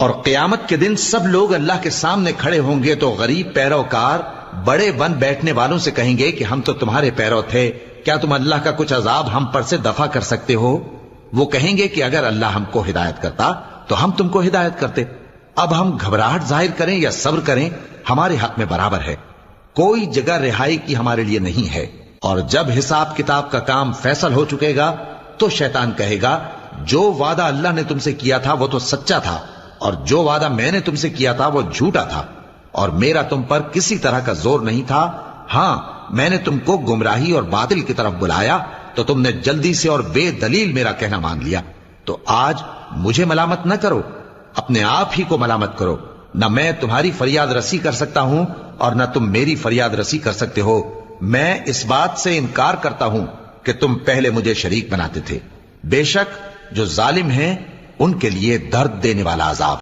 اور قیامت کے دن سب لوگ اللہ کے سامنے کھڑے ہوں گے تو غریب پیروکار بڑے بن بیٹھنے والوں سے کہیں گے کہ ہم تو تمہارے پیرو تھے، کیا تم اللہ کا کچھ عذاب ہم پر سے دفع کر سکتے ہو؟ وہ کہیں گے کہ اگر اللہ ہم کو ہدایت کرتا تو ہم تم کو ہدایت کرتے۔ اب ہم گھبراہٹ ظاہر کریں یا صبر کریں ہمارے حق میں برابر ہے، کوئی جگہ رہائی کی ہمارے لیے نہیں ہے۔ اور جب حساب کتاب کا کام فیصل ہو چکے گا تو شیطان کہے گا جو وعدہ اللہ نے تم سے کیا تھا وہ تو سچا تھا، اور جو وعدہ میں نے تم سے کیا تھا وہ جھوٹا تھا، اور میرا تم پر کسی طرح کا زور نہیں تھا۔ ہاں، میں نے تم کو گمراہی اور باطل کی طرف بلایا تو تم نے جلدی سے اور بے دلیل میرا کہنا مان لیا۔ تو آج مجھے ملامت نہ کرو، اپنے آپ ہی کو ملامت کرو۔ نہ میں تمہاری فریاد رسی کر سکتا ہوں اور نہ تم میری فریاد رسی کر سکتے ہو۔ میں اس بات سے انکار کرتا ہوں کہ تم پہلے مجھے شریک بناتے تھے۔ بے شک جو ظالم ہیں ان کے لیے درد دینے والا عذاب